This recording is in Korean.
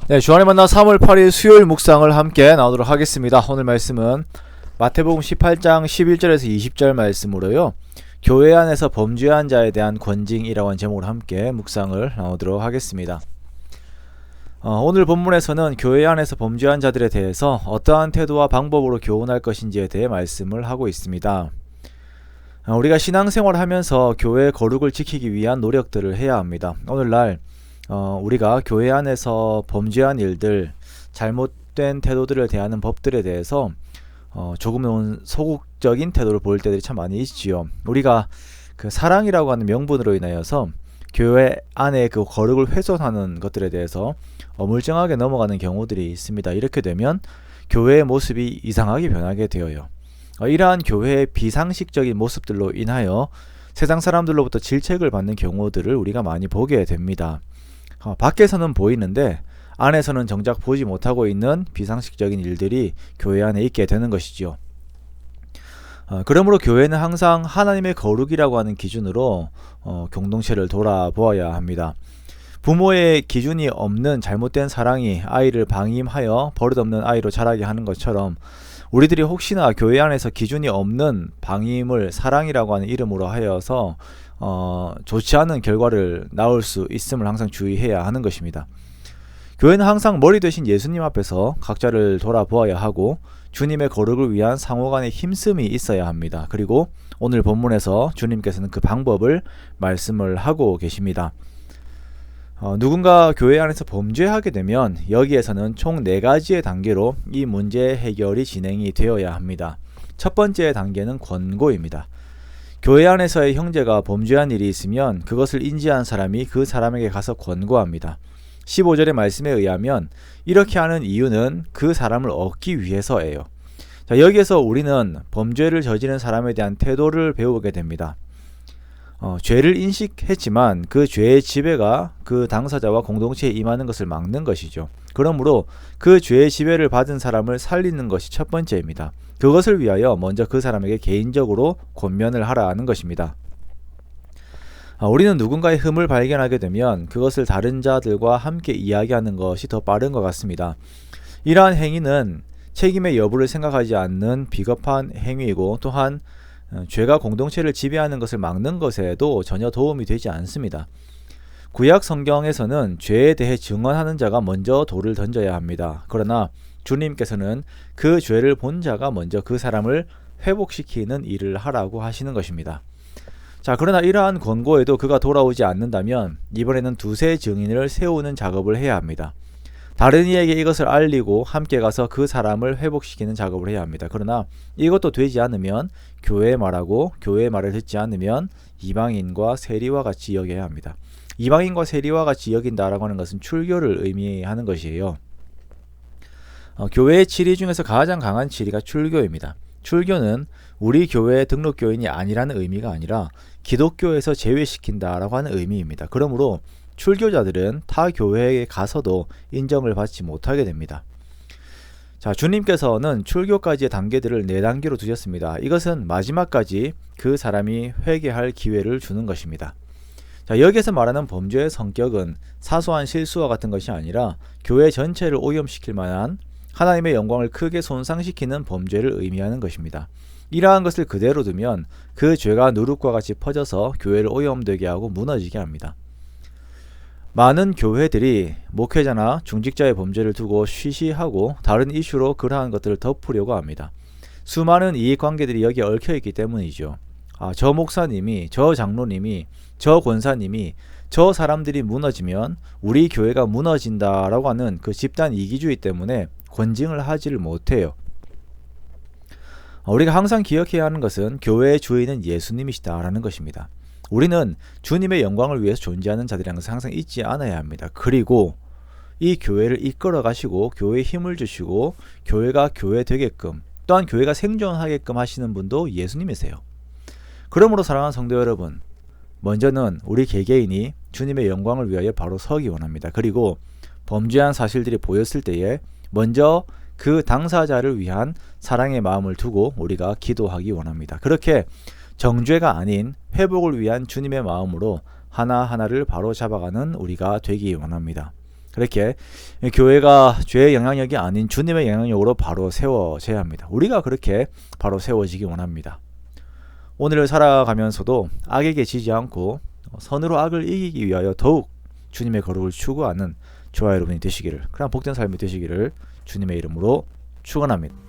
네, 주안의 만나 3월 8일 수요일 묵상을 함께 나누도록 하겠습니다. 오늘 말씀은 마태복음 18장 11절에서 20절 말씀으로요. 교회 안에서 범죄한 자에 대한 권징이라고 하는 제목으로 함께 묵상을 나누도록 하겠습니다. 오늘 본문에서는 교회 안에서 범죄한 자들에 대해서 어떠한 태도와 방법으로 교훈할 것인지에 대해 말씀을 하고 있습니다. 우리가 신앙생활을 하면서 교회의 거룩을 지키기 위한 노력들을 해야 합니다. 오늘날 우리가 교회 안에서 범죄한 일들, 잘못된 태도들을 대하는 법들에 대해서 조금은 소극적인 태도를 보일 때들이 참 많이 있지요. 우리가 그 사랑이라고 하는 명분으로 인하여서 교회 안에 그 거룩을 훼손하는 것들에 대해서 어물쩡하게 넘어가는 경우들이 있습니다. 이렇게 되면 교회의 모습이 이상하게 변하게 되어요. 이러한 교회의 비상식적인 모습들로 인하여 세상 사람들로부터 질책을 받는 경우들을 우리가 많이 보게 됩니다. 밖에서는 보이는데 안에서는 정작 보지 못하고 있는 비상식적인 일들이 교회 안에 있게 되는 것이죠. 그러므로 교회는 항상 하나님의 거룩이라고 하는 기준으로 공동체를 돌아보아야 합니다. 부모의 기준이 없는 잘못된 사랑이 아이를 방임하여 버릇없는 아이로 자라게 하는 것처럼 우리들이 혹시나 교회 안에서 기준이 없는 방임을 사랑이라고 하는 이름으로 하여서 좋지 않은 결과를 낳을 수 있음을 항상 주의해야 하는 것입니다. 교회는 항상 머리 되신 예수님 앞에서 각자를 돌아보아야 하고 주님의 거룩을 위한 상호간의 힘씀이 있어야 합니다. 그리고 오늘 본문에서 주님께서는 그 방법을 말씀을 하고 계십니다. 누군가 교회 안에서 범죄하게 되면 여기에서는 총 4가지의 단계로 이 문제 해결이 진행이 되어야 합니다. 첫 번째 단계는 권고입니다. 교회 안에서의 형제가 범죄한 일이 있으면 그것을 인지한 사람이 그 사람에게 가서 권고합니다. 15절의 말씀에 의하면 이렇게 하는 이유는 그 사람을 얻기 위해서예요. 자, 여기에서 우리는 범죄를 저지른 사람에 대한 태도를 배우게 됩니다. 죄를 인식했지만 그 죄의 지배가 그 당사자와 공동체에 임하는 것을 막는 것이죠. 그러므로 그 죄의 지배를 받은 사람을 살리는 것이 첫 번째입니다. 그것을 위하여 먼저 그 사람에게 개인적으로 권면을 하라는 것입니다. 우리는 누군가의 흠을 발견하게 되면 그것을 다른 자들과 함께 이야기하는 것이 더 빠른 것 같습니다. 이러한 행위는 책임의 여부를 생각하지 않는 비겁한 행위이고 또한 죄가 공동체를 지배하는 것을 막는 것에도 전혀 도움이 되지 않습니다. 구약 성경에서는 죄에 대해 증언하는 자가 먼저 돌을 던져야 합니다. 그러나 주님께서는 그 죄를 본 자가 먼저 그 사람을 회복시키는 일을 하라고 하시는 것입니다. 자, 그러나 이러한 권고에도 그가 돌아오지 않는다면 이번에는 두세 증인을 세우는 작업을 해야 합니다. 다른 이에게 이것을 알리고 함께 가서 그 사람을 회복시키는 작업을 해야 합니다. 그러나 이것도 되지 않으면 교회에 말하고 교회의 말을 듣지 않으면 이방인과 세리와 같이 여겨야 합니다. 이방인과 세리와 같이 여긴다라고 하는 것은 출교를 의미하는 것이에요. 교회의 치리 중에서 가장 강한 치리가 출교입니다. 출교는 우리 교회의 등록교인이 아니라는 의미가 아니라 기독교에서 제외시킨다라고 하는 의미입니다. 그러므로 출교자들은 타 교회에 가서도 인정을 받지 못하게 됩니다. 자, 주님께서는 출교까지의 단계들을 4단계로 두셨습니다. 이것은 마지막까지 그 사람이 회개할 기회를 주는 것입니다. 자, 여기에서 말하는 범죄의 성격은 사소한 실수와 같은 것이 아니라 교회 전체를 오염시킬 만한 하나님의 영광을 크게 손상시키는 범죄를 의미하는 것입니다. 이러한 것을 그대로 두면 그 죄가 누룩과 같이 퍼져서 교회를 오염되게 하고 무너지게 합니다. 많은 교회들이 목회자나 중직자의 범죄를 두고 쉬쉬하고 다른 이슈로 그러한 것들을 덮으려고 합니다. 수많은 이익관계들이 여기에 얽혀있기 때문이죠. 저 목사님이, 저 장로님이, 저 권사님이, 저 사람들이 무너지면 우리 교회가 무너진다라고 하는 그 집단 이기주의 때문에 권징을 하지를 못해요. 우리가 항상 기억해야 하는 것은 교회의 주인은 예수님이시다라는 것입니다. 우리는 주님의 영광을 위해서 존재하는 자들이라는 것을 항상 잊지 않아야 합니다. 그리고 이 교회를 이끌어 가시고 교회에 힘을 주시고 교회가 교회 되게끔 또한 교회가 생존하게끔 하시는 분도 예수님이세요. 그러므로 사랑하는 성도 여러분, 먼저는 우리 개개인이 주님의 영광을 위하여 바로 서기 원합니다. 그리고 범죄한 사실들이 보였을 때에 먼저 그 당사자를 위한 사랑의 마음을 두고 우리가 기도하기 원합니다. 그렇게 정죄가 아닌 회복을 위한 주님의 마음으로 하나하나를 바로 잡아가는 우리가 되기 원합니다. 그렇게 교회가 죄의 영향력이 아닌 주님의 영향력으로 바로 세워져야 합니다. 우리가 그렇게 바로 세워지기 원합니다. 오늘을 살아가면서도 악에게 지지 않고 선으로 악을 이기기 위하여 더욱 주님의 거룩을 추구하는 저와 여러분이 되시기를, 그런 복된 삶이 되시기를 주님의 이름으로 축원합니다.